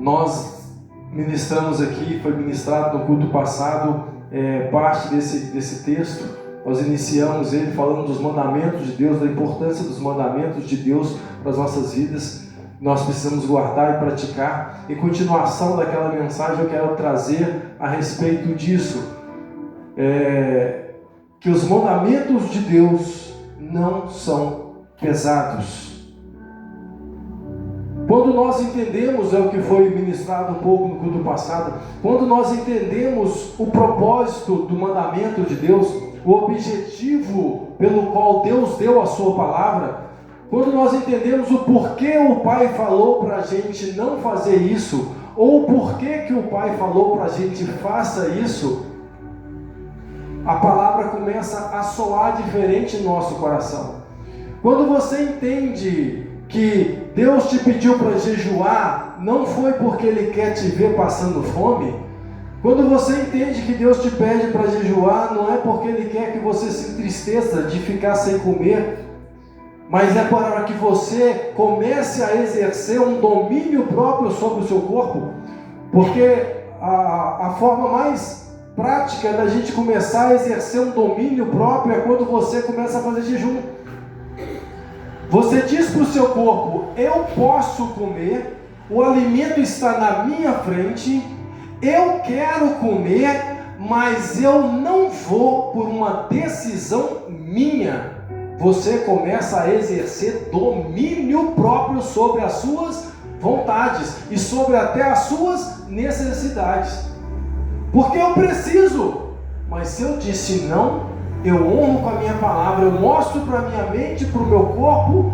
Nós ministramos aqui, foi ministrado no culto passado, parte desse texto. Nós iniciamos ele falando dos mandamentos de Deus, da importância dos mandamentos de Deus para as nossas vidas. Nós precisamos guardar e praticar. Em continuação daquela mensagem, eu quero trazer a respeito disso. Que os mandamentos de Deus não são pesados. Quando nós entendemos, é o que foi ministrado um pouco no culto passado, quando nós entendemos o propósito do mandamento de Deus, o objetivo pelo qual Deus deu a sua palavra, quando nós entendemos o porquê o Pai falou para a gente não fazer isso, ou o porquê que o Pai falou para a gente faça isso, a palavra começa a soar diferente no nosso coração. Quando você entende que Deus te pediu para jejuar, não foi porque Ele quer te ver passando fome. Quando você entende que Deus te pede para jejuar, não é porque Ele quer que você se entristeça de ficar sem comer, mas é para que você comece a exercer um domínio próprio sobre o seu corpo. Porque a forma mais prática da gente começar a exercer um domínio próprio é quando você começa a fazer jejum. Você diz para o seu corpo: eu posso comer, o alimento está na minha frente, eu quero comer, mas eu não vou por uma decisão minha. Você começa a exercer domínio próprio sobre as suas vontades e sobre até as suas necessidades. Porque eu preciso, mas se eu disse não, eu honro com a minha palavra, eu mostro para a minha mente e para o meu corpo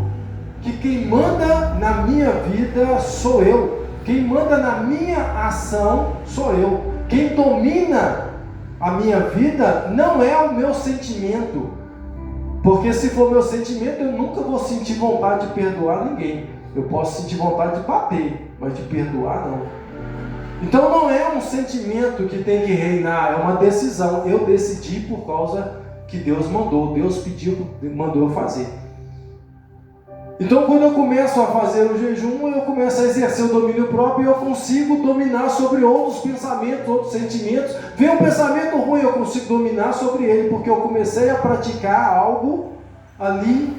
que quem manda na minha vida sou eu. Quem manda na minha ação sou eu. Quem domina a minha vida não é o meu sentimento. Porque se for meu sentimento, eu nunca vou sentir vontade de perdoar ninguém. Eu posso sentir vontade de bater, mas de perdoar não. Então não é um sentimento que tem que reinar, é uma decisão. Eu decidi por causa que Deus mandou, Deus pediu, mandou eu fazer. Então quando eu começo a fazer o jejum, eu começo a exercer o domínio próprio e eu consigo dominar sobre outros pensamentos, outros sentimentos. Vem um pensamento ruim, eu consigo dominar sobre ele, porque eu comecei a praticar algo ali,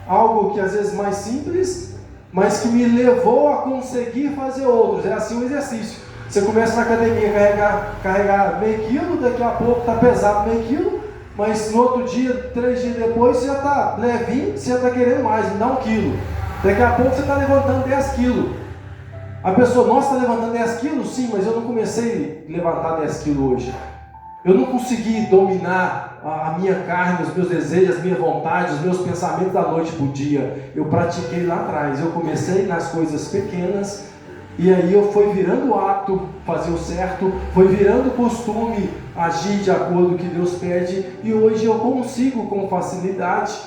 algo que às vezes mais simples, mas que me levou a conseguir fazer outros. É assim um exercício. Você começa na academia a carregar meio quilo, daqui a pouco está pesado meio quilo, mas no outro dia, 3 dias depois, você já está levinho, você já está querendo mais, me dá 1 quilo. Daqui a pouco você está levantando 10 quilos. A pessoa, nossa, está levantando 10 quilos? Sim, mas eu não comecei a levantar 10 quilos hoje. Eu não consegui dominar a minha carne, os meus desejos, as minhas vontades, os meus pensamentos da noite para o dia. Eu pratiquei lá atrás, eu comecei nas coisas pequenas, e aí eu fui virando hábito, fazer o certo, foi virando costume, agir de acordo com o que Deus pede, e hoje eu consigo com facilidade.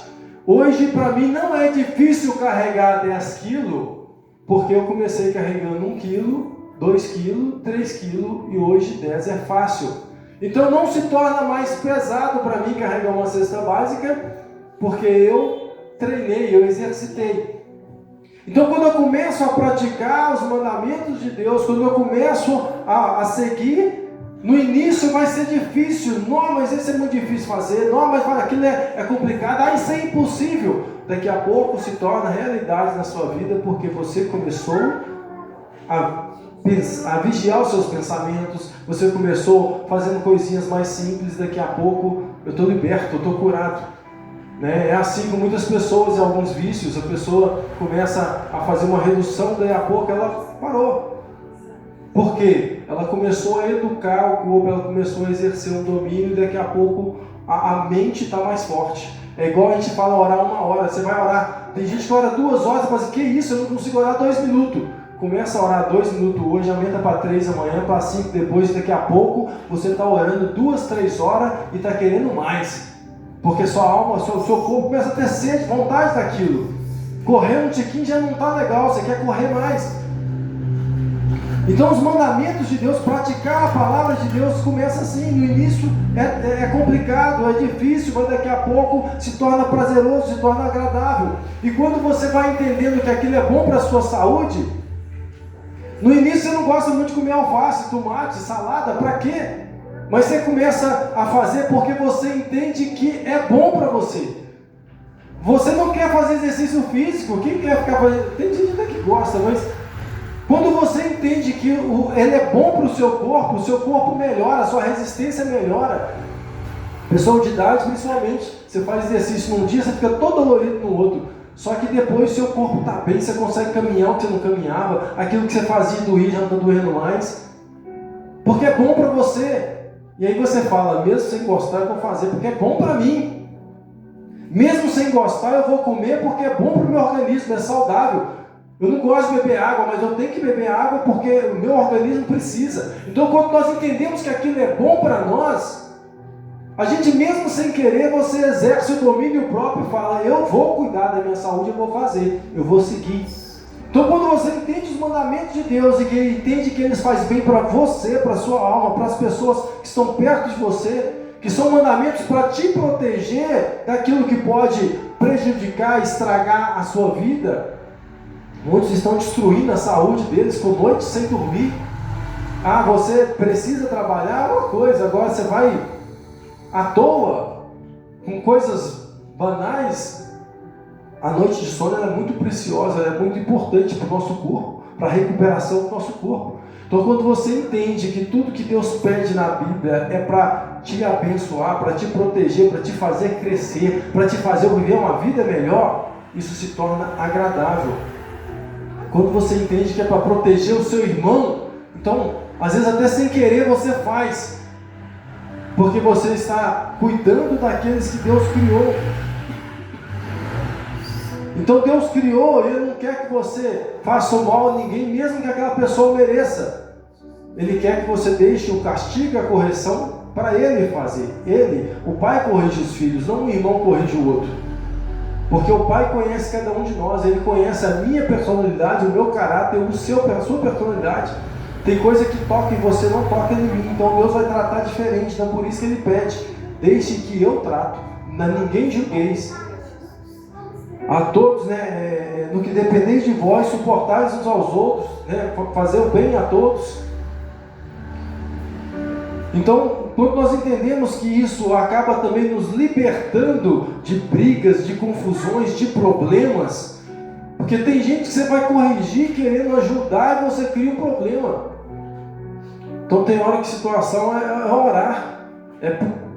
Hoje para mim não é difícil carregar 10 quilos, porque eu comecei carregando 1 quilo, 2 quilos, 3 quilos, e hoje 10 é fácil. Então não se torna mais pesado para mim carregar uma cesta básica, porque eu treinei, eu exercitei. Então quando eu começo a praticar os mandamentos de Deus, quando eu começo a seguir, no início vai ser difícil. Não, mas isso é muito difícil fazer. Não, mas aquilo é complicado. Isso é impossível. Daqui a pouco se torna realidade na sua vida, porque você começou a vigiar os seus pensamentos, você começou fazendo coisinhas mais simples. Daqui a pouco eu estou liberto, eu estou curado. É assim com muitas pessoas e alguns vícios. A pessoa começa a fazer uma redução, daí a pouco ela parou. Por quê? Ela começou a educar o corpo, ela começou a exercer um domínio, e daqui a pouco a mente está mais forte. É igual a gente fala orar 1 hora. Você vai orar, tem gente que ora 2 horas e fala assim: que isso, eu não consigo orar 2 minutos. Começa a orar 2 minutos hoje, aumenta para 3 amanhã, para 5 depois, e daqui a pouco você está orando 2, 3 horas e está querendo mais. Porque sua alma, seu corpo começa a ter sede, vontade daquilo. Correr um tiquinho já não está legal, você quer correr mais. Então os mandamentos de Deus, praticar a palavra de Deus começa assim. No início é complicado, é difícil, mas daqui a pouco se torna prazeroso, se torna agradável. E quando você vai entendendo que aquilo é bom para a sua saúde, No início você não gosta muito de comer alface, tomate, salada, para quê? Mas você começa a fazer porque você entende que é bom para você. Você não quer fazer exercício físico, quem quer ficar fazendo? Tem gente até que gosta, mas quando você entende que ele é bom para o seu corpo melhora, a sua resistência melhora. Pessoal de idade, principalmente, você faz exercício num dia, você fica todo dolorido no outro. Só que depois seu corpo está bem, você consegue caminhar o que você não caminhava, aquilo que você fazia doer já não está doendo mais. Porque é bom para você. E aí você fala, mesmo sem gostar, eu vou fazer porque é bom para mim. Mesmo sem gostar, eu vou comer porque é bom para o meu organismo, é saudável. Eu não gosto de beber água, mas eu tenho que beber água porque o meu organismo precisa. Então, quando nós entendemos que aquilo é bom para nós, a gente mesmo sem querer, você exerce o domínio próprio e fala, eu vou cuidar da minha saúde, eu vou fazer, eu vou seguir. Então, quando você entende os mandamentos de Deus e que entende que eles fazem bem para você, para a sua alma, para as pessoas que estão perto de você, que são mandamentos para te proteger daquilo que pode prejudicar, estragar a sua vida. Muitos estão destruindo a saúde deles por noites sem dormir. Ah, você precisa trabalhar uma coisa, agora você vai à toa, com coisas banais. A noite de sono ela é muito preciosa, ela é muito importante para o nosso corpo, para a recuperação do nosso corpo. Então, quando você entende que tudo que Deus pede na Bíblia é para te abençoar, para te proteger, para te fazer crescer, para te fazer viver uma vida melhor, isso se torna agradável. Quando você entende que é para proteger o seu irmão, então, às vezes até sem querer você faz, porque você está cuidando daqueles que Deus criou. Então Deus criou, Ele não quer que você faça o mal a ninguém, mesmo que aquela pessoa mereça. Ele quer que você deixe o castigo e a correção para Ele fazer. Ele, o pai corrige os filhos, não o irmão corrige o outro. Porque o pai conhece cada um de nós, Ele conhece a minha personalidade, o meu caráter, a sua personalidade. Tem coisa que toca em você, não toca em mim, então Deus vai tratar diferente. Então por isso que Ele pede, deixe que eu trato, ninguém julgueis. A todos, no que dependeis de vós, suportais uns aos outros, fazer o bem a todos. Então, quando nós entendemos que isso acaba também nos libertando de brigas, de confusões, de problemas, porque tem gente que você vai corrigir querendo ajudar e você cria um problema. Então tem hora que a situação é orar,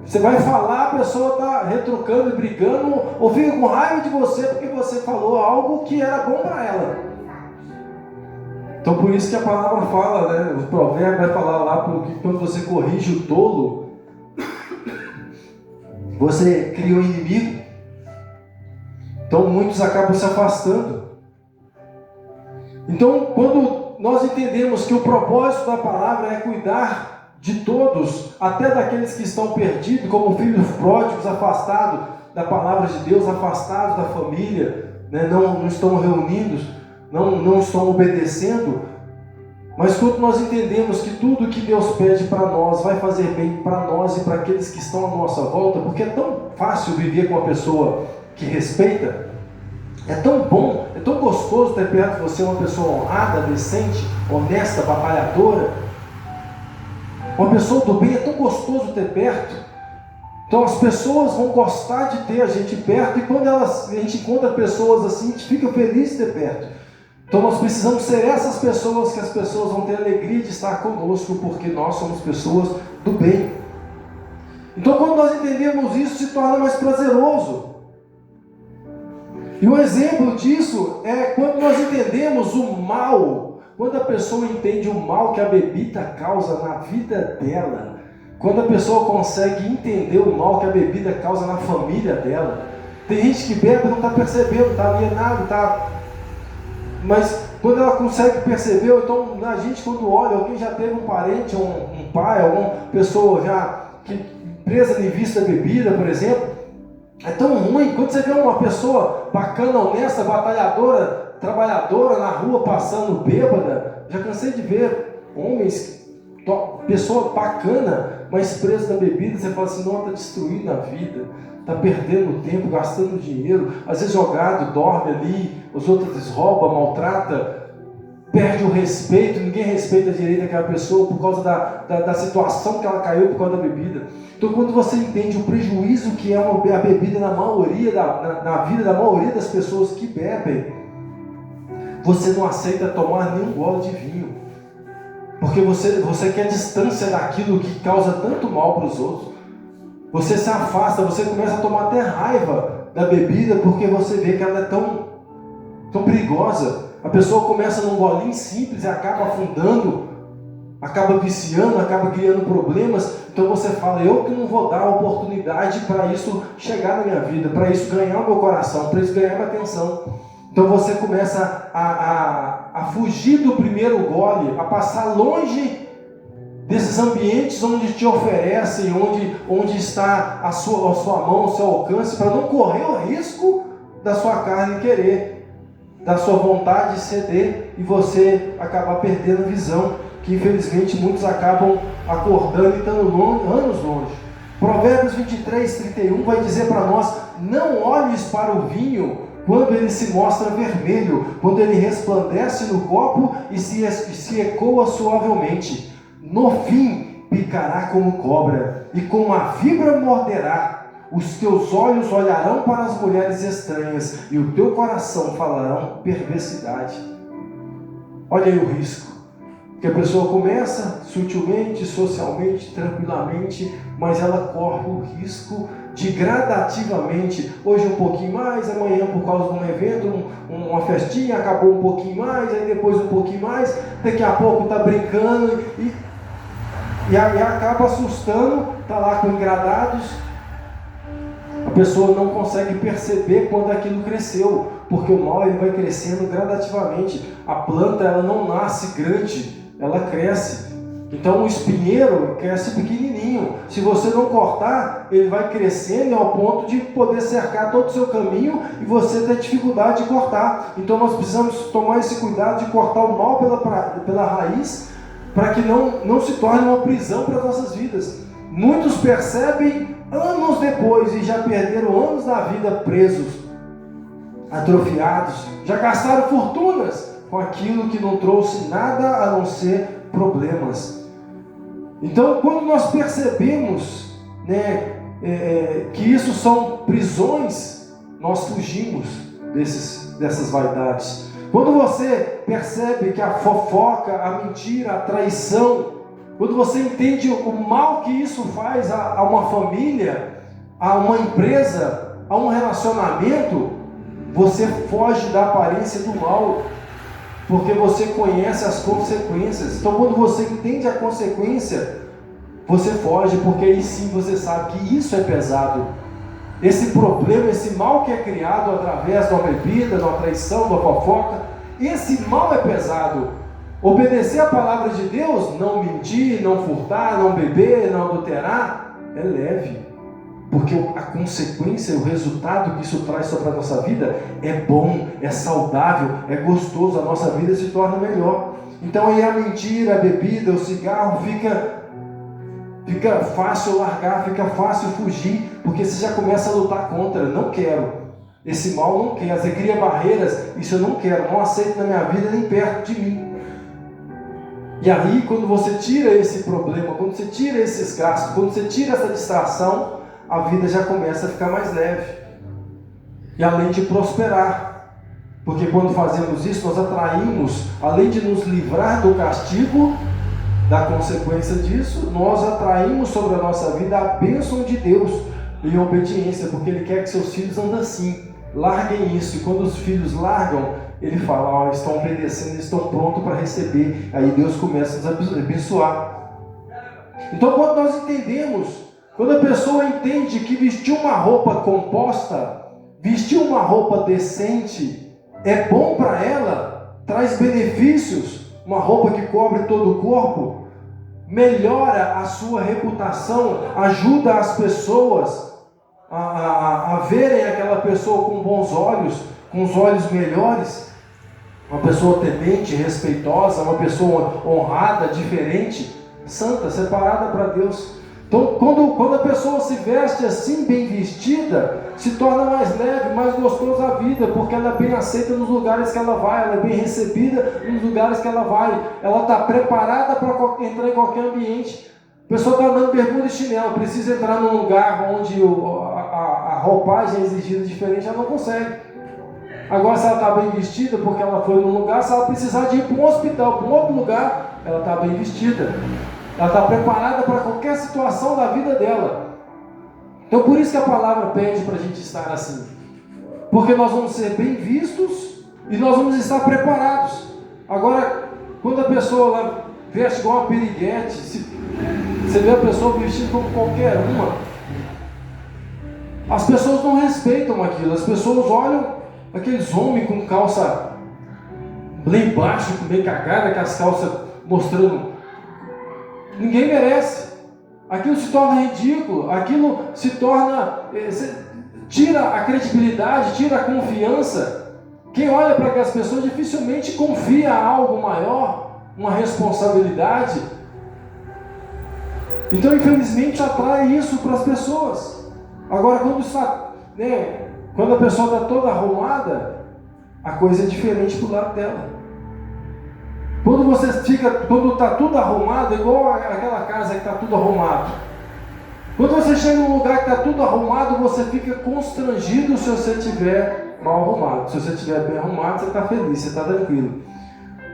você vai falar, a pessoa está retrucando e brigando, ou fica com raiva de você porque você falou algo que era bom para ela. Então por isso que a palavra fala, o provérbio vai falar lá, porque quando você corrige o tolo, você cria um inimigo. Então muitos acabam se afastando. Então quando nós entendemos que o propósito da palavra é cuidar de todos, até daqueles que estão perdidos, como filhos pródigos, afastados da palavra de Deus, afastados da família, não estão reunidos, não estão obedecendo. Mas quando nós entendemos que tudo que Deus pede para nós vai fazer bem para nós e para aqueles que estão à nossa volta, porque é tão fácil viver com uma pessoa que respeita, é tão bom, é tão gostoso ter perto de você uma pessoa honrada, decente, honesta, batalhadora. Uma pessoa do bem é tão gostoso ter perto. Então as pessoas vão gostar de ter a gente perto, e quando a gente encontra pessoas assim, a gente fica feliz de ter perto. Então nós precisamos ser essas pessoas que as pessoas vão ter alegria de estar conosco, porque nós somos pessoas do bem. Então quando nós entendemos isso, se torna mais prazeroso. E um exemplo disso é quando nós entendemos o mal. Quando a pessoa entende o mal que a bebida causa na vida dela, quando a pessoa consegue entender o mal que a bebida causa na família dela. Tem gente que bebe e não está percebendo, está alienado, mas quando ela consegue perceber, ou então a gente quando olha, alguém já teve um parente, um pai, alguma pessoa já que presa em vista da bebida, por exemplo, é tão ruim. Quando você vê uma pessoa bacana, honesta, batalhadora, trabalhadora na rua passando bêbada, já cansei de ver homens, pessoa bacana, mas preso na bebida, você fala assim, não, está destruindo a vida, está perdendo tempo, gastando dinheiro, às vezes jogado, dorme ali, os outros roubam, maltrata, perde o respeito, ninguém respeita direito aquela pessoa por causa da situação que ela caiu por causa da bebida. Então, quando você entende o prejuízo que é a bebida na vida da maioria das pessoas que bebem, você não aceita tomar nenhum gole de vinho, porque você quer distância daquilo que causa tanto mal para os outros. Você se afasta, você começa a tomar até raiva da bebida, porque você vê que ela é tão perigosa. A pessoa começa num golinho simples e acaba afundando, acaba viciando, acaba criando problemas. Então você fala, eu que não vou dar oportunidade para isso chegar na minha vida, para isso ganhar o meu coração, para isso ganhar minha atenção. Então você começa a fugir do primeiro gole, a passar longe desses ambientes onde te oferecem, onde está a sua mão, o seu alcance, para não correr o risco da sua carne querer, da sua vontade ceder e você acabar perdendo a visão, que infelizmente muitos acabam acordando e estando anos longe. Provérbios 23:31 vai dizer para nós, não olhes para o vinho quando ele se mostra vermelho, quando ele resplandece no copo e se ecoa suavemente. No fim, picará como cobra, e com a vibra morderá. Os teus olhos olharão para as mulheres estranhas, e o teu coração falarão perversidade. Olha aí o risco. Que a pessoa começa sutilmente, socialmente, tranquilamente, mas ela corre o risco de gradativamente, hoje um pouquinho mais, amanhã por causa de um evento, uma festinha, acabou um pouquinho mais, aí depois um pouquinho mais, daqui a pouco está brincando e acaba assustando, está lá com engradados. A pessoa não consegue perceber quando aquilo cresceu, porque o mal ele vai crescendo gradativamente. A planta ela não nasce grande, ela cresce. Então o espinheiro cresce pequenininho. Se você não cortar, ele vai crescendo ao ponto de poder cercar todo o seu caminho e você ter dificuldade de cortar. Então nós precisamos tomar esse cuidado de cortar o mal pela raiz, para que não se torne uma prisão para as nossas vidas. Muitos percebem anos depois e já perderam anos da vida presos, atrofiados, já gastaram fortunas com aquilo que não trouxe nada a não ser problemas. Então, quando nós percebemos, que isso são prisões, nós fugimos dessas vaidades. Quando você percebe que a fofoca, a mentira, a traição, quando você entende o mal que isso faz a uma família, a uma empresa, a um relacionamento, você foge da aparência do mal, porque você conhece as consequências. Então quando você entende a consequência, você foge, porque aí sim você sabe que isso é pesado. Esse problema, esse mal que é criado através da bebida, da traição, da fofoca, esse mal é pesado. Obedecer a palavra de Deus, não mentir, não furtar, não beber, não adulterar, é leve, porque a consequência, o resultado que isso traz sobre a nossa vida é bom, é saudável, é gostoso, a nossa vida se torna melhor. Então aí a mentira, a bebida, o cigarro fica fácil largar, fica fácil fugir, porque você já começa a lutar contra. Não quero, esse mal não quero, você cria barreiras, isso eu não quero, não aceito na minha vida nem perto de mim. E aí quando você tira esse problema, quando você tira esses gastos, quando você tira essa distração, a vida já começa a ficar mais leve, e além de prosperar, porque quando fazemos isso, nós atraímos, além de nos livrar do castigo, da consequência disso, nós atraímos sobre a nossa vida a bênção de Deus em obediência, porque Ele quer que seus filhos andem assim, larguem isso, e quando os filhos largam, Ele fala, estão obedecendo, estão prontos para receber, aí Deus começa a nos abençoar. Então quando nós entendemos, quando a pessoa entende que vestir uma roupa composta, vestir uma roupa decente, é bom para ela, traz benefícios, uma roupa que cobre todo o corpo, melhora a sua reputação, ajuda as pessoas a verem aquela pessoa com bons olhos, com os olhos melhores, uma pessoa temente, respeitosa, uma pessoa honrada, diferente, santa, separada para Deus. Então, quando a pessoa se veste assim, bem vestida, se torna mais leve, mais gostosa a vida, porque ela é bem aceita nos lugares que ela vai, ela é bem recebida nos lugares que ela vai, ela está preparada para entrar em qualquer ambiente. A pessoa está andando bermuda e chinelo, precisa entrar num lugar onde a roupagem é exigida diferente, ela não consegue. Agora, se ela está bem vestida, porque ela foi num lugar, se ela precisar de ir para um hospital, para um outro lugar, ela está bem vestida. Ela está preparada para qualquer situação da vida dela. Então, por isso que a palavra pede para a gente estar assim. Porque nós vamos ser bem vistos e nós vamos estar preparados. Agora, quando a pessoa lá veste igual uma piriguete, você vê a pessoa vestida como qualquer uma, as pessoas não respeitam aquilo. As pessoas olham aqueles homens com calça lá embaixo, meio cagada, com as calças mostrando. Ninguém merece. Aquilo se torna ridículo. Aquilo se torna... tira a credibilidade, tira a confiança. Quem olha para aquelas pessoas dificilmente confia algo maior, uma responsabilidade. Então, infelizmente, atrai isso para as pessoas. Agora, quando a pessoa está toda arrumada, a coisa é diferente para o lado dela. Quando está tudo arrumado, igual aquela casa que está tudo arrumado. Quando você chega num lugar que está tudo arrumado, você fica constrangido se você estiver mal arrumado. Se você estiver bem arrumado, você está feliz, você está tranquilo.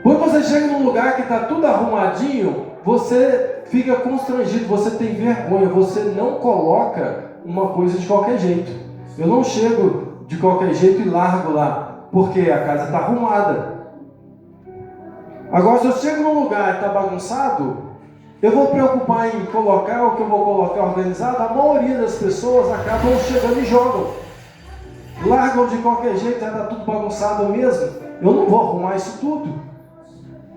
Quando você chega num lugar que está tudo arrumadinho, você fica constrangido, você tem vergonha, você não coloca uma coisa de qualquer jeito. Eu não chego de qualquer jeito e largo lá, porque a casa está arrumada. Agora, se eu chego num lugar e está bagunçado, eu vou preocupar em colocar o que eu vou colocar organizado. A maioria das pessoas acabam chegando e jogam. Largam de qualquer jeito, já está tudo bagunçado mesmo. Eu não vou arrumar isso tudo.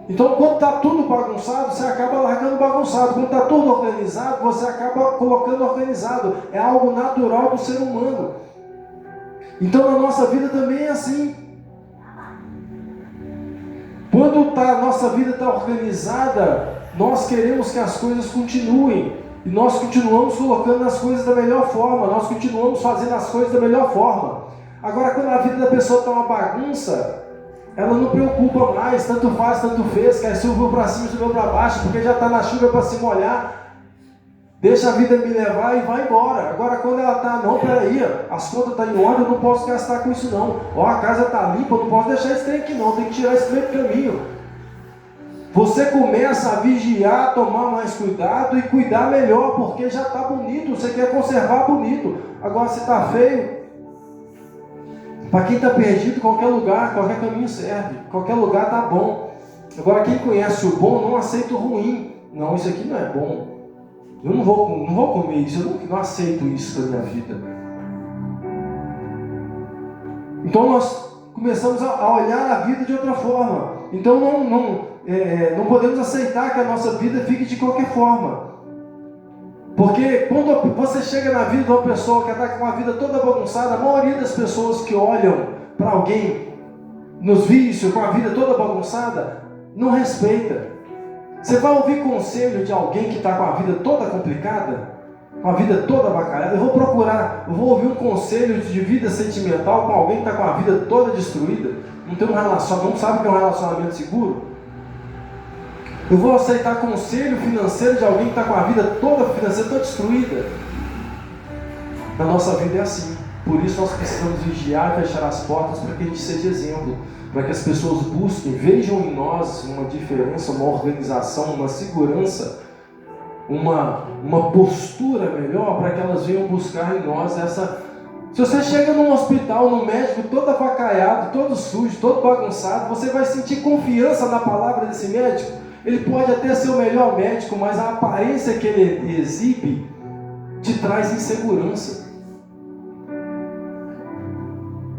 Então, quando está tudo bagunçado, você acaba largando bagunçado. Quando está tudo organizado, você acaba colocando organizado. É algo natural do ser humano. Então, na nossa vida também é assim. Quando a nossa vida está organizada, nós queremos que as coisas continuem. E nós continuamos colocando as coisas da melhor forma. Nós continuamos fazendo as coisas da melhor forma. Agora, quando a vida da pessoa está uma bagunça, ela não preocupa mais. Tanto faz, tanto fez. Quer subiu para cima, subiu para baixo. Porque já está na chuva para se molhar. Deixa a vida me levar e vai embora. Agora, quando ela está, não, peraí, as contas estão em ordem, eu não posso gastar com isso não. Ó, a casa está limpa, eu não posso deixar esse trem aqui não, tem que tirar esse trem do caminho. Você começa a vigiar, tomar mais cuidado e cuidar melhor, porque já está bonito, você quer conservar bonito. Agora, se está feio, para quem está perdido, qualquer lugar, qualquer caminho serve, qualquer lugar está bom. Agora, quem conhece o bom não aceita o ruim. Não, isso aqui não é bom. Eu não vou comer isso, eu não aceito isso na minha vida. Então nós começamos a olhar a vida de outra forma. Então não podemos aceitar que a nossa vida fique de qualquer forma. Porque quando você chega na vida de uma pessoa que está com a vida toda bagunçada, a maioria das pessoas que olham para alguém nos vícios, com a vida toda bagunçada, não respeita. Você vai ouvir conselho de alguém que está com a vida toda complicada, com a vida toda abacalhada? Eu vou ouvir um conselho de vida sentimental com alguém que está com a vida toda destruída, não tem um relacionamento, não sabe o que é um relacionamento seguro? Eu vou aceitar conselho financeiro de alguém que está com a vida toda financeira, toda destruída? Na nossa vida é assim. Por isso nós precisamos vigiar e fechar as portas para que a gente seja exemplo. Para que as pessoas busquem, vejam em nós uma diferença, uma organização, uma segurança, uma postura melhor, para que elas venham buscar em nós essa... Se você chega num hospital, num médico todo avacaiado, todo sujo, todo bagunçado, você vai sentir confiança na palavra desse médico? Ele pode até ser o melhor médico, mas a aparência que ele exibe te traz insegurança.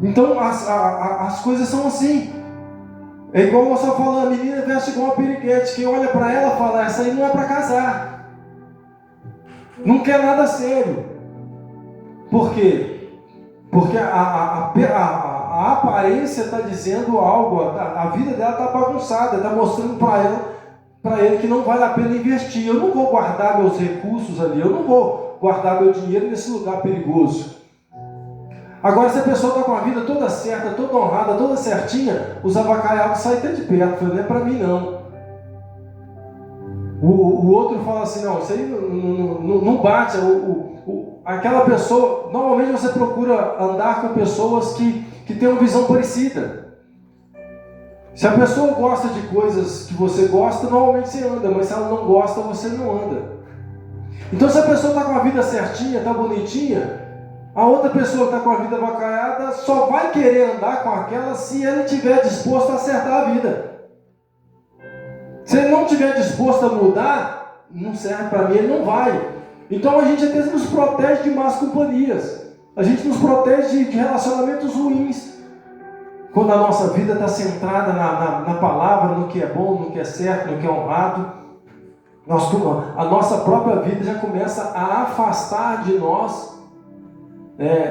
Então as coisas são assim. É igual nós só falando, a menina veste igual uma piriguete. Quem olha para ela fala, essa aí não é para casar. Não quer nada sério. Por quê? Porque a aparência está dizendo algo. A vida dela está bagunçada, está mostrando para para ele que não vale a pena investir. Eu não vou guardar meus recursos ali, eu não vou guardar meu dinheiro nesse lugar perigoso. Agora, se a pessoa está com a vida toda certa, toda honrada, toda certinha, os avacalhados saem até de perto. Não é para mim, não. O outro fala assim, não, isso aí não bate. Aquela pessoa, normalmente você procura andar com pessoas que têm uma visão parecida. Se a pessoa gosta de coisas que você gosta, normalmente você anda, mas se ela não gosta, você não anda. Então, se a pessoa está com a vida certinha, está bonitinha, a outra pessoa que está com a vida avacalhada só vai querer andar com aquela se ele estiver disposto a acertar a vida. Se ele não estiver disposto a mudar, não serve para mim, ele não vai. Então a gente até nos protege de más companhias. A gente nos protege de relacionamentos ruins. Quando a nossa vida está centrada na palavra, no que é bom, no que é certo, no que é honrado, a nossa própria vida já começa a afastar de nós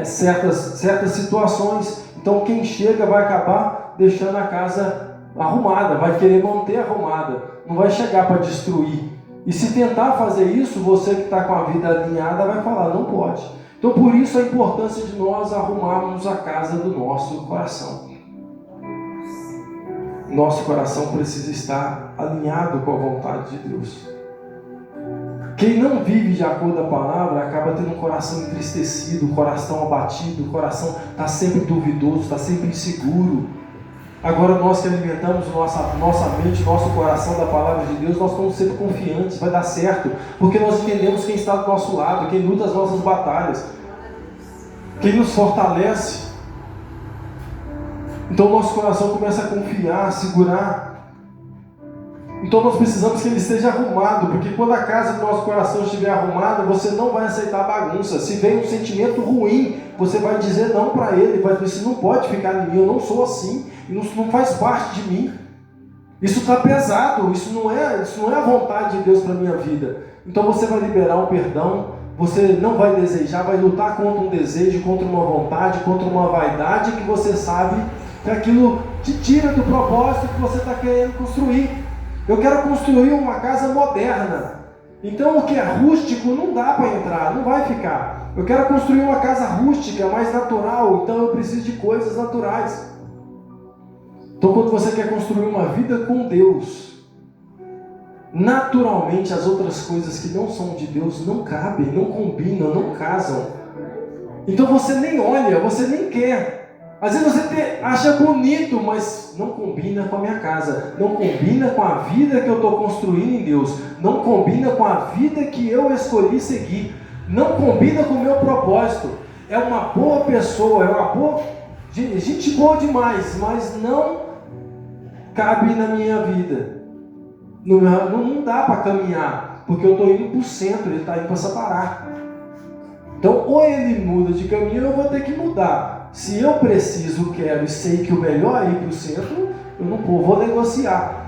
certas situações. Então quem chega vai acabar deixando a casa arrumada, vai querer manter arrumada, não vai chegar para destruir. E se tentar fazer isso, você que está com a vida alinhada vai falar, não pode. Então por isso a importância de nós arrumarmos a casa do nosso coração. Nosso coração precisa estar alinhado com a vontade de Deus. Quem não vive de acordo com a palavra acaba tendo um coração entristecido, um coração abatido, o coração está sempre duvidoso, está sempre inseguro. Agora nós que alimentamos nossa mente, nosso coração da palavra de Deus, nós estamos sempre confiantes, vai dar certo, porque nós entendemos quem está do nosso lado, quem luta as nossas batalhas, quem nos fortalece. Então nosso coração começa a confiar, a segurar. Então nós precisamos que ele esteja arrumado, porque quando a casa do nosso coração estiver arrumada, você não vai aceitar bagunça. Se vem um sentimento ruim, você vai dizer não para ele, vai dizer, isso não pode ficar em mim, eu não sou assim, isso não faz parte de mim. Isso está pesado, isso não é a vontade de Deus para a minha vida. Então você vai liberar o perdão, você não vai desejar, vai lutar contra um desejo, contra uma vontade, contra uma vaidade que você sabe que aquilo te tira do propósito que você está querendo construir. Eu quero construir uma casa moderna. Então o que é rústico não dá para entrar, não vai ficar. Eu quero construir uma casa rústica, mais natural, então eu preciso de coisas naturais. Então quando você quer construir uma vida com Deus, naturalmente as outras coisas que não são de Deus não cabem, não combinam, não casam. Então você nem olha, você nem quer. Às vezes você acha bonito, mas não combina com a minha casa, não combina com a vida que eu estou construindo em Deus, não combina com a vida que eu escolhi seguir, não combina com o meu propósito. É uma boa pessoa, é uma boa gente boa demais, mas não cabe na minha vida. Não dá para caminhar, porque eu estou indo para o centro, ele está indo para Sabará. Então ou ele muda de caminho, eu vou ter que mudar. Se eu preciso, quero e sei que o melhor é ir para o centro, eu não vou negociar.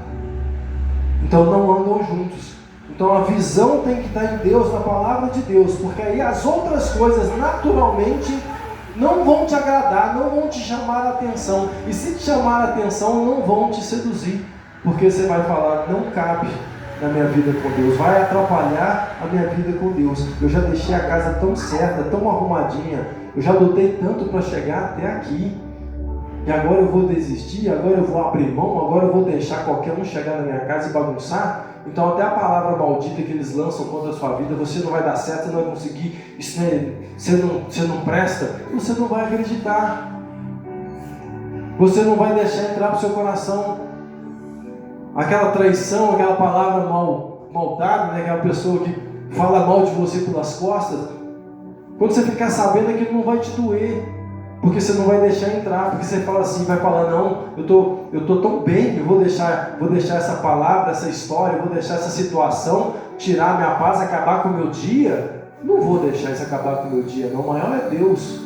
Então não andam juntos. Então a visão tem que estar em Deus, na palavra de Deus, porque aí as outras coisas naturalmente não vão te agradar, não vão te chamar a atenção. E se te chamar a atenção, não vão te seduzir, porque você vai falar, não cabe na minha vida com Deus, vai atrapalhar a minha vida com Deus. Eu já deixei a casa tão certa, tão arrumadinha, eu já lutei tanto para chegar até aqui, e agora eu vou desistir, agora eu vou abrir mão, agora eu vou deixar qualquer um chegar na minha casa e bagunçar. Então até a palavra maldita que eles lançam contra a sua vida, você não vai dar certo, você não vai conseguir, você não presta, você não vai acreditar, você não vai deixar entrar para o seu coração. Aquela traição, aquela palavra mal dada, né? Aquela pessoa que fala mal de você pelas costas, quando você ficar sabendo, aquilo não vai te doer, porque você não vai deixar entrar, porque você fala assim, vai falar, não, eu tô tão bem, eu vou deixar essa palavra, essa história, eu vou deixar essa situação tirar minha paz, acabar com o meu dia. Não vou deixar isso acabar com o meu dia, não, o maior é Deus.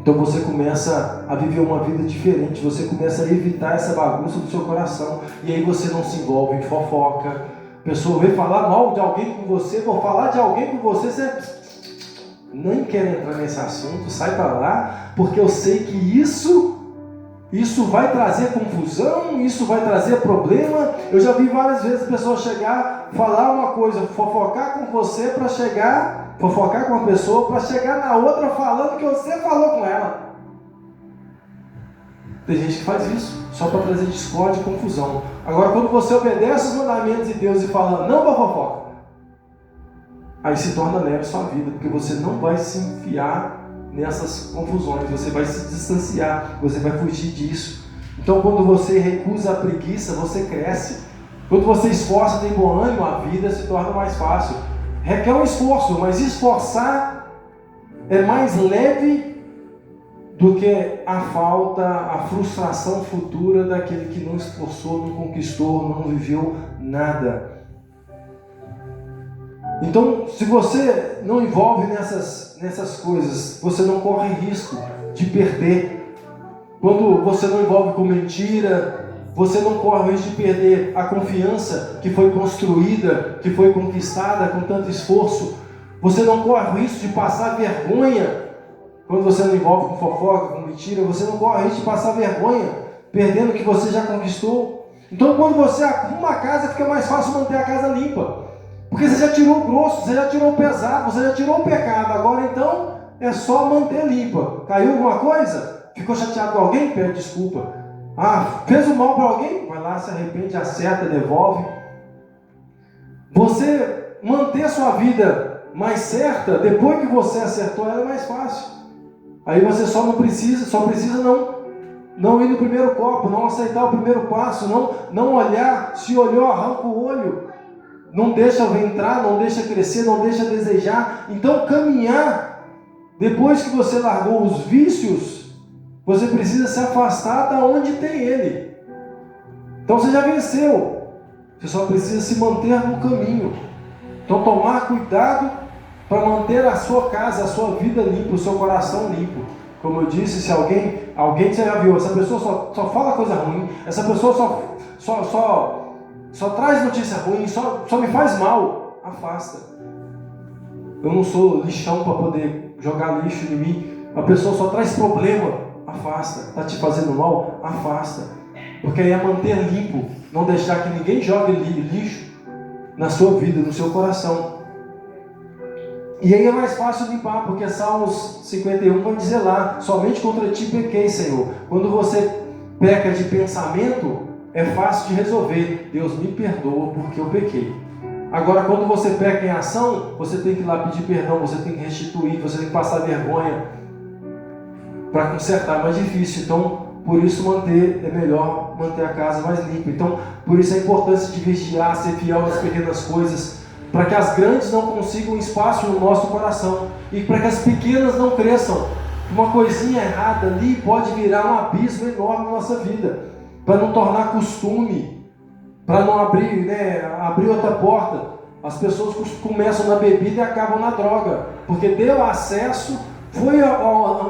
Então você começa a viver uma vida diferente, você começa a evitar essa bagunça do seu coração, e aí você não se envolve em fofoca. A pessoa vem falar mal de alguém com você, vou falar de alguém com você, você nem quer entrar nesse assunto, sai para lá, porque eu sei que isso Isso vai trazer confusão, isso vai trazer problema. Eu já vi várias vezes pessoas chegar, falar uma coisa, fofocar com você para chegar, fofocar com uma pessoa para chegar na outra falando que você falou com ela. Tem gente que faz isso, só para trazer discórdia e confusão. Agora, quando você obedece os mandamentos de Deus e fala não para fofoca, aí se torna leve a sua vida, porque você não vai se enfiar nessas confusões, você vai se distanciar, você vai fugir disso. Então, quando você recusa a preguiça, você cresce. Quando você esforça, tem bom ânimo, a vida se torna mais fácil. Requer um esforço, mas esforçar é mais leve do que a falta, a frustração futura daquele que não esforçou, não conquistou, não viveu nada. Então, se você não envolve nessas coisas, você não corre risco de perder. Quando você não envolve com mentira, você não corre o risco de perder a confiança que foi construída, que foi conquistada com tanto esforço. Você não corre o risco de passar vergonha. Quando você não envolve com fofoca, com mentira, você não corre o risco de passar vergonha, perdendo o que você já conquistou. Então, quando você arruma a casa, fica mais fácil manter a casa limpa. Porque você já tirou o grosso, você já tirou o pesado, você já tirou o pecado. Agora então é só manter limpa. Caiu alguma coisa? Ficou chateado com alguém? Pede desculpa. Fez o mal para alguém? Vai lá, se arrepende, acerta, devolve. Você manter a sua vida mais certa, depois que você acertou ela, é mais fácil. Aí você só precisa não ir no primeiro copo, não aceitar o primeiro passo, não olhar, se olhou, arranca o olho. Não deixa entrar, não deixa crescer, não deixa desejar. Então, caminhar, depois que você largou os vícios, você precisa se afastar da onde tem ele. Então, você já venceu. Você só precisa se manter no caminho. Então, tomar cuidado para manter a sua casa, a sua vida limpa, o seu coração limpo. Como eu disse, se alguém você já viu, essa pessoa só fala coisa ruim, essa pessoa só traz notícia ruim, só me faz mal, afasta. Eu não sou lixão para poder jogar lixo em mim. A pessoa só traz problema, afasta. Está te fazendo mal, afasta. Porque aí é manter limpo, não deixar que ninguém jogue lixo na sua vida, no seu coração. E aí é mais fácil limpar, porque Salmos 51 vai dizer lá: somente contra ti pequei, Senhor. Quando você peca de pensamento, é fácil de resolver. Deus me perdoa porque eu pequei. Agora, quando você peca em ação, você tem que ir lá pedir perdão, você tem que restituir, você tem que passar vergonha para consertar. É mais difícil. Então, por isso é melhor manter a casa mais limpa. Então, por isso a importância de vigiar, ser fiel nas pequenas coisas, para que as grandes não consigam espaço no nosso coração e para que as pequenas não cresçam. Uma coisinha errada ali pode virar um abismo enorme na nossa vida, para não tornar costume, para não abrir outra porta. As pessoas começam na bebida e acabam na droga, porque deu acesso, foi a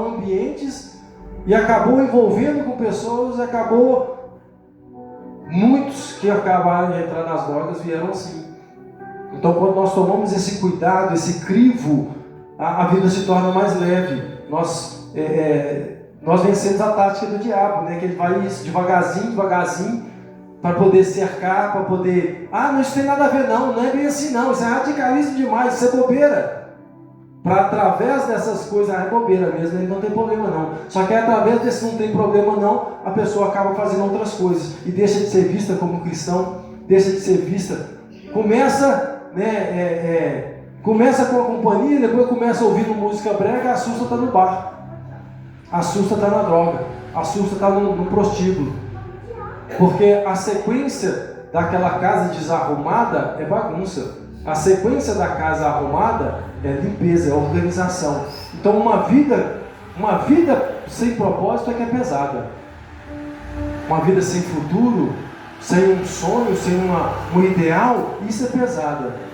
ambientes e acabou envolvendo com pessoas, e acabou muitos que acabaram de entrar nas drogas vieram assim. Então, quando nós tomamos esse cuidado, esse crivo, a vida se torna mais leve. Nós vencemos a tática do diabo, que ele vai devagarzinho, para poder cercar, para poder... não, isso tem nada a ver não é bem assim não, isso é radicalismo demais, isso é bobeira. Para através dessas coisas, é bobeira mesmo, ele não tem problema não. Só que através desse não tem problema não, a pessoa acaba fazendo outras coisas, e deixa de ser vista como cristão, deixa de ser vista... Começa com a companhia, depois começa ouvindo música brega, assusta está no bar, assusta está na droga, assusta está no prostíbulo, porque a sequência daquela casa desarrumada é bagunça, a sequência da casa arrumada é limpeza, é organização. Então uma vida sem propósito é que é pesada, uma vida sem futuro, sem um sonho, sem um ideal, isso é pesada.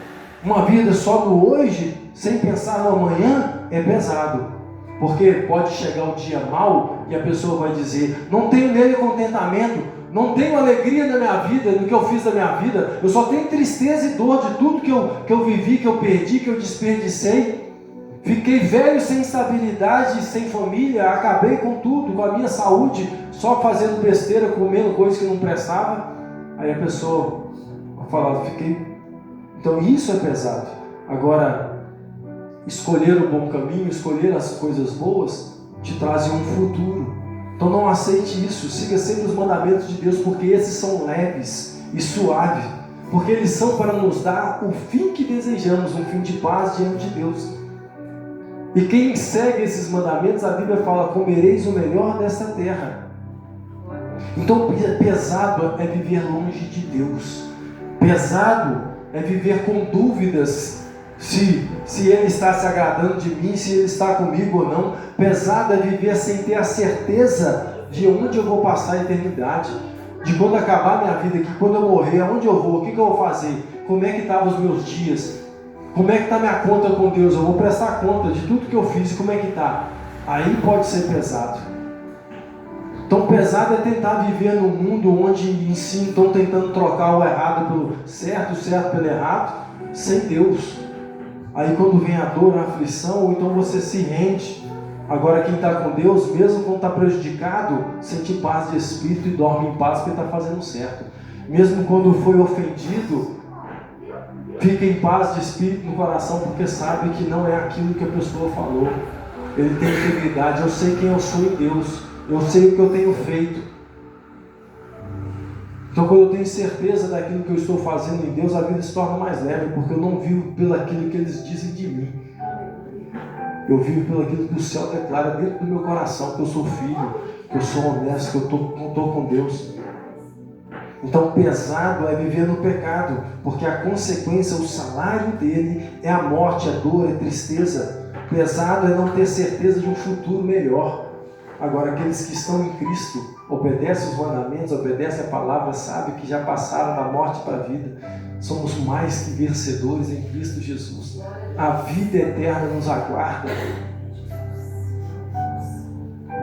Uma vida só do hoje, sem pensar no amanhã, é pesado. Porque pode chegar um dia mau e a pessoa vai dizer: não tenho nele contentamento, não tenho alegria na minha vida, no que eu fiz da minha vida, eu só tenho tristeza e dor de tudo que eu vivi, que eu perdi, que eu desperdicei. Fiquei velho, sem estabilidade, sem família, acabei com tudo, com a minha saúde, só fazendo besteira, comendo coisas que não prestava, aí a pessoa fala, fiquei... Então isso é pesado. Agora, escolher o bom caminho, escolher as coisas boas, te trazem um futuro. Então não aceite isso, siga sempre os mandamentos de Deus, porque esses são leves e suaves, porque eles são para nos dar o fim que desejamos, um fim de paz diante de Deus. E quem segue esses mandamentos, a Bíblia fala, comereis o melhor desta terra. Então pesado é viver longe de Deus. Pesado é viver com dúvidas se Ele está se agradando de mim, se Ele está comigo ou não. Pesado é viver sem ter a certeza de onde eu vou passar a eternidade, de quando acabar minha vida aqui, quando eu morrer, aonde eu vou, o que eu vou fazer, como é que estavam os meus dias, como é que está minha conta com Deus, eu vou prestar conta de tudo que eu fiz e como é que está. Aí pode ser pesado. Então pesado é tentar viver num mundo onde em si estão tentando trocar o errado pelo certo, o certo pelo errado, sem Deus. Aí quando vem a dor, a aflição, ou então você se rende. Agora quem está com Deus, mesmo quando está prejudicado, sente paz de espírito e dorme em paz porque está fazendo certo. Mesmo quando foi ofendido, fica em paz de espírito no coração, porque sabe que não é aquilo que a pessoa falou. Ele tem integridade, eu sei quem eu sou em Deus, eu sei o que eu tenho feito. Então quando eu tenho certeza daquilo que eu estou fazendo em Deus, a vida se torna mais leve, porque eu não vivo pelo aquilo que eles dizem de mim. Eu vivo pelo aquilo que o céu declara dentro do meu coração, que eu sou filho, que eu sou honesto, que eu estou com Deus. Então pesado é viver no pecado, porque a consequência, o salário dele é a morte, a dor, a tristeza. Pesado é não ter certeza de um futuro melhor. Agora aqueles que estão em Cristo, obedecem os mandamentos, obedecem a palavra, sabem que já passaram da morte para a vida. Somos mais que vencedores em Cristo Jesus. A vida eterna nos aguarda.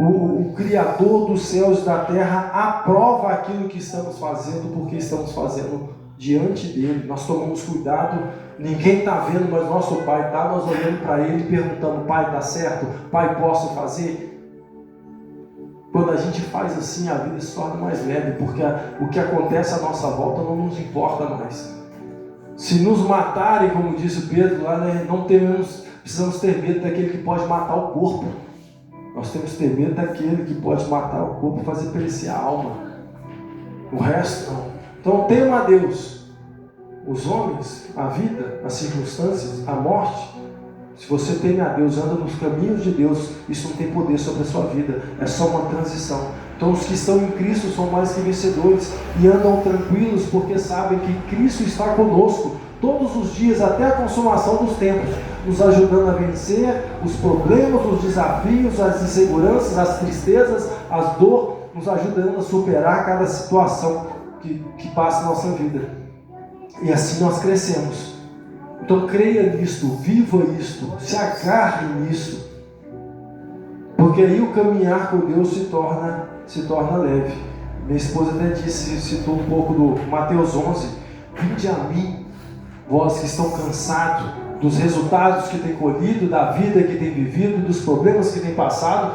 O Criador dos céus e da terra aprova aquilo que estamos fazendo, porque estamos fazendo diante dele. Nós tomamos cuidado, ninguém está vendo, mas nosso Pai está. Nós olhando para ele e perguntando, Pai, está certo? Pai, posso fazer? Quando a gente faz assim, a vida se torna mais leve, porque o que acontece à nossa volta não nos importa mais. Se nos matarem, como disse Pedro lá, né, precisamos ter medo daquele que pode matar o corpo. Nós temos que ter medo daquele que pode matar o corpo e fazer perecer a alma. O resto não. Então tema a Deus. Os homens, a vida, as circunstâncias, a morte. Se você teme a Deus, anda nos caminhos de Deus, isso não tem poder sobre a sua vida. É só uma transição. Então os que estão em Cristo são mais que vencedores e andam tranquilos porque sabem que Cristo está conosco todos os dias até a consumação dos tempos, nos ajudando a vencer os problemas, os desafios, as inseguranças, as tristezas, as dores, nos ajudando a superar cada situação que passa na nossa vida. E assim nós crescemos. Então creia nisto, viva isto, se agarre nisso, porque aí o caminhar com Deus se torna leve. Minha esposa até citou um pouco do Mateus 11, vinde a mim, vós que estão cansados dos resultados que têm colhido, da vida que têm vivido, dos problemas que têm passado,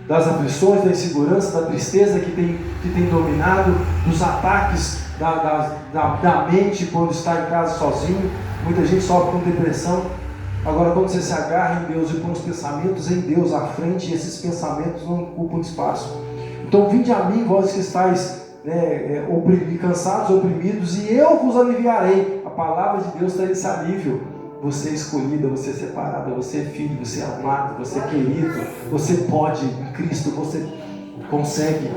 das aflições, da insegurança, da tristeza que tem dominado, dos ataques da mente quando está em casa sozinho. Muita gente sofre com depressão. Agora quando você se agarra em Deus e põe os pensamentos em Deus à frente, esses pensamentos não ocupam espaço. Então vinde a mim, vós que estáis cansados, oprimidos, e eu vos aliviarei. A palavra de Deus traz esse alívio. Você é escolhida, você é separada, você é filho, você é amado, você é querido, você pode, em Cristo você consegue.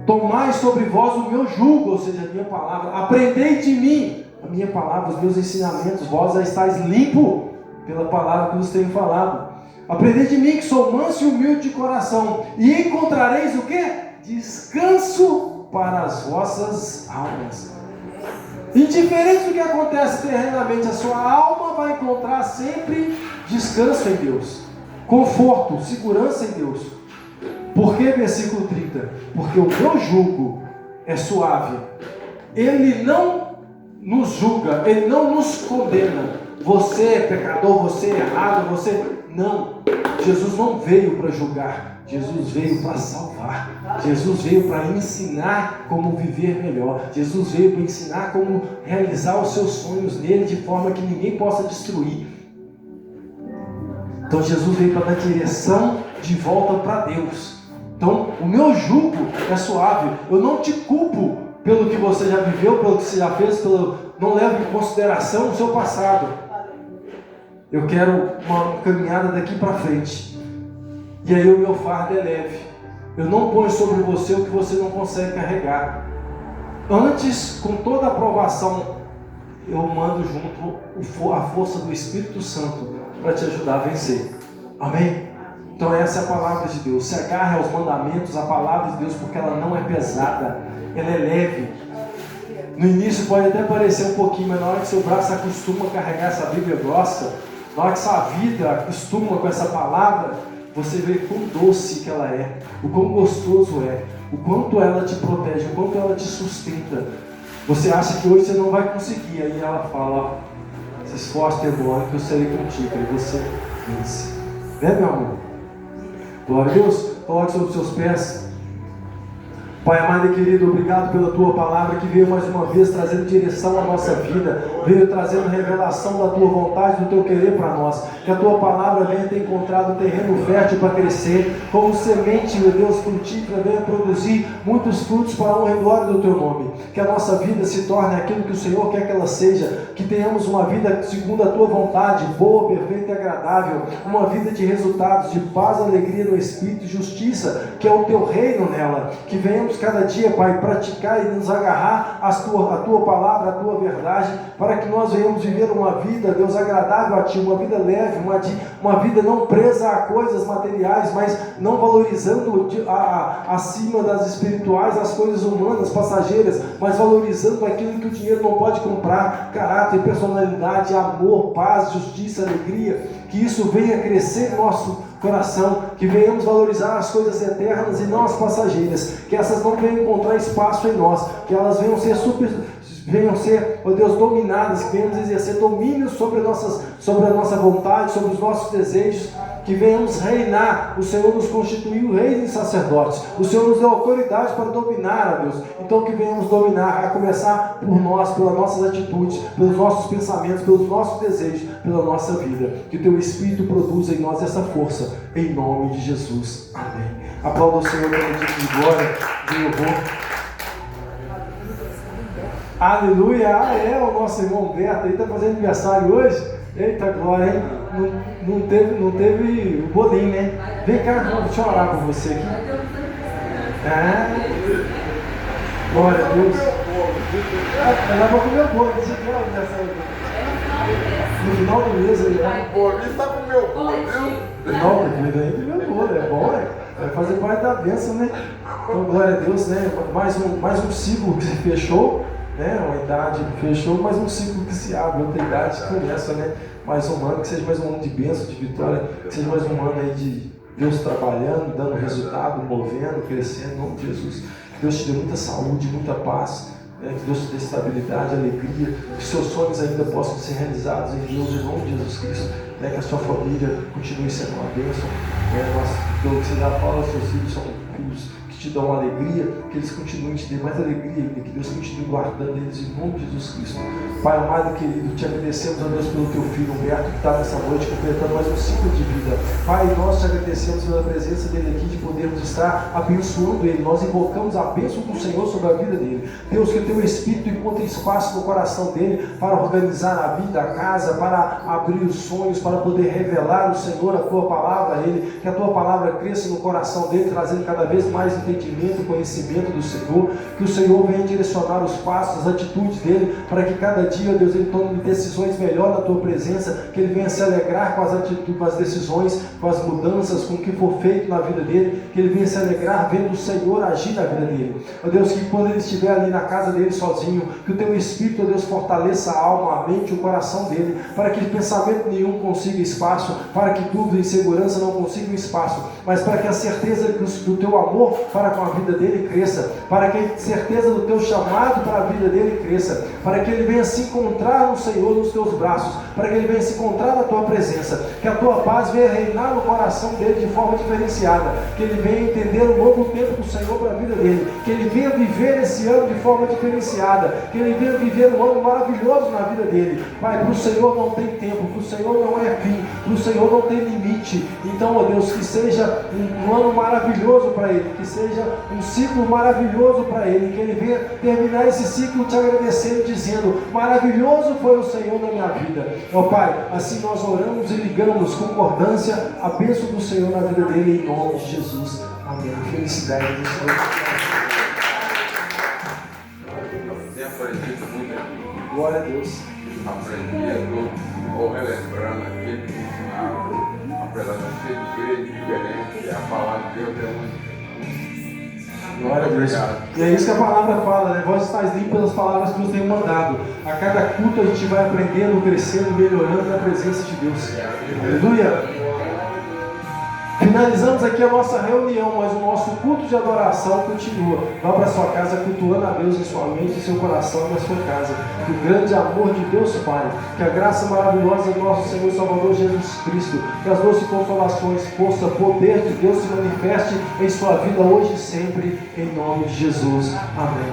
Tomai sobre vós o meu jugo, ou seja, a minha palavra, aprendei de mim, a minha palavra, os meus ensinamentos, vós já estáis limpo pela palavra que vos tenho falado. Aprendei de mim que sou manso e humilde de coração, e encontrareis o quê? Descanso para as vossas almas. Indiferente do que acontece terrenamente, a sua alma vai encontrar sempre descanso em Deus, conforto, segurança em Deus. Por que versículo 30? Porque o meu jugo é suave. Ele não nos julga, ele não nos condena. Você é pecador, você é errado, você... Não. Jesus não veio para julgar, Jesus veio para salvar. Jesus veio para ensinar como viver melhor. Jesus veio para ensinar como realizar os seus sonhos nele de forma que ninguém possa destruir. Então Jesus veio para dar direção de volta para Deus. Então o meu jugo é suave. Eu não te culpo pelo que você já viveu, pelo que você já fez, não levo em consideração o seu passado. Eu quero uma caminhada daqui para frente. E aí o meu fardo é leve. Eu não ponho sobre você o que você não consegue carregar. Antes, com toda a aprovação, eu mando junto a força do Espírito Santo para te ajudar a vencer. Amém? Então essa é a palavra de Deus. Se agarre aos mandamentos, a palavra de Deus, porque ela não é pesada, ela é leve. No início pode até parecer um pouquinho, mas na hora que seu braço acostuma a carregar essa Bíblia grossa, na hora que sua vida acostuma com essa palavra, você vê quão doce que ela é, o quão gostoso é, o quanto ela te protege, o quanto ela te sustenta. Você acha que hoje você não vai conseguir, aí ela fala, se esforce, demônio, que eu serei contigo, e você vence. Né, meu amor? Glória a Deus. Coloque sobre os seus pés. Pai amado e querido, obrigado pela tua palavra que veio mais uma vez trazendo direção à nossa vida, veio trazendo revelação da tua vontade, do teu querer para nós. Que a tua palavra venha ter encontrado um terreno fértil para crescer, como semente, meu Deus, frutífera, venha produzir muitos frutos para a honra e glória do teu nome. Que a nossa vida se torne aquilo que o Senhor quer que ela seja, que tenhamos uma vida segundo a tua vontade, boa, perfeita e agradável, uma vida de resultados, de paz, alegria no Espírito e justiça, que é o teu reino nela. Que venhamos cada dia, Pai, praticar e nos agarrar à tua palavra, à tua verdade, para que nós venhamos viver uma vida, Deus, agradável a Ti, uma vida leve, uma vida não presa a coisas materiais, mas não valorizando acima das espirituais as coisas humanas, passageiras, mas valorizando aquilo que o dinheiro não pode comprar: caráter, personalidade, amor, paz, justiça, alegria. Que isso venha crescer no nosso coração, que venhamos valorizar as coisas eternas e não as passageiras, que essas não venham encontrar espaço em nós, que elas venham ser, ó Deus, dominadas, que venhamos exercer domínio sobre a nossa vontade, sobre os nossos desejos, que venhamos reinar. O Senhor nos constituiu reis e sacerdotes, o Senhor nos deu autoridade para dominar, ó Deus. Então que venhamos dominar, a começar por nós, pelas nossas atitudes, pelos nossos pensamentos, pelos nossos desejos, pela nossa vida. Que o teu Espírito produza em nós essa força, em nome de Jesus. Amém. Aplauda o Senhor pelo dia de glória, de louvor. Aleluia. O nosso irmão Humberto aí está fazendo aniversário hoje. Eita glória, hein? Não teve o bolinho, né? Vem cá, deixa eu orar por você aqui. Glória a Deus. Ela vai comer o bolo, você quer aniversário? No final do mês aí, né? O bolinho está com o meu bolo, viu? Não, querido, aí meu bolo, é bom, vai fazer parte da bênção, né? Então, glória a Deus, né? Mais um ciclo que se fechou, né? Uma idade fechou, mais um ciclo que se abre, outra idade começa, né? Mais um ano, que seja mais um ano de bênção, de vitória, que seja mais um ano aí de Deus trabalhando, dando resultado, movendo, crescendo, em nome de Jesus. Que Deus te dê muita saúde, muita paz, né? Que Deus te dê estabilidade, alegria, que seus sonhos ainda possam ser realizados em Deus, em nome de Jesus Cristo, né? Que a sua família continue sendo uma bênção, né? Você já fala, seus filhos são filhos que te dão alegria, que eles continuem te dando mais alegria ainda, que Deus continue guardando eles em nome de Jesus Cristo. Pai amado e querido, te agradecemos, ó Deus, pelo teu filho Humberto, que está nessa noite completando mais um ciclo de vida. Pai, nós te agradecemos pela presença dele aqui, de podermos estar abençoando ele. Nós invocamos a bênção do Senhor sobre a vida dele. Deus, que o teu Espírito encontre espaço no coração dele para organizar a vida, a casa, para abrir os sonhos, para poder revelar o Senhor, a tua palavra a ele. Que a tua palavra cresça no coração dele, trazendo cada vez mais entendimento, conhecimento do Senhor. Que o Senhor venha direcionar os passos, as atitudes dele, para que cada dia, Deus, ele tome decisões melhor na tua presença, que ele venha se alegrar com as atitudes, com as decisões, com as mudanças, com o que for feito na vida dele, que ele venha se alegrar vendo o Senhor agir na vida dele. Ó Deus, que quando ele estiver ali na casa dele sozinho, que o teu Espírito, ó Deus, fortaleça a alma, a mente, o coração dele, para que pensamento nenhum consiga espaço, para que dúvida e insegurança não consigam espaço, mas para que a certeza do teu amor para com a vida dele cresça, para que a certeza do teu chamado para a vida dele cresça, para que ele venha se encontrar no Senhor, nos teus braços, para que ele venha se encontrar na tua presença, que a tua paz venha reinar no coração dele de forma diferenciada, que ele venha entender o novo tempo do Senhor para a vida dele, que ele venha viver esse ano de forma diferenciada, que ele venha viver um ano maravilhoso na vida dele. Pai, para o Senhor não tem tempo, para o Senhor não é fim, para o Senhor não tem limite. Então, ó Deus, que seja um ano maravilhoso para ele, que seja um ciclo maravilhoso para ele, que ele venha terminar esse ciclo te agradecendo, dizendo: maravilhoso foi o Senhor na minha vida. Ó Pai, assim nós oramos e ligamos concordância a bênção do Senhor na vida dele, em nome de Jesus. Amém. Felicidade do Senhor. Tem aprendido muito aqui. Glória a Deus. Aprendendo ou relembrando aquilo que ensinava, apesar de ser igreja diferente, a palavra de Deus é única. Glória a Deus. E é isso que a palavra fala, né? Vós estáis limpos pelas palavras que nos tenho mandado. A cada culto a gente vai aprendendo, crescendo, melhorando na presença de Deus. Aleluia. Finalizamos aqui a nossa reunião, mas o nosso culto de adoração continua. Vá para sua casa cultuando a Deus em sua mente, em seu coração e na sua casa. Que o grande amor de Deus Pai, que a graça maravilhosa do nosso Senhor e Salvador Jesus Cristo, que as doces consolações, força, poder de Deus se manifeste em sua vida hoje e sempre, em nome de Jesus. Amém.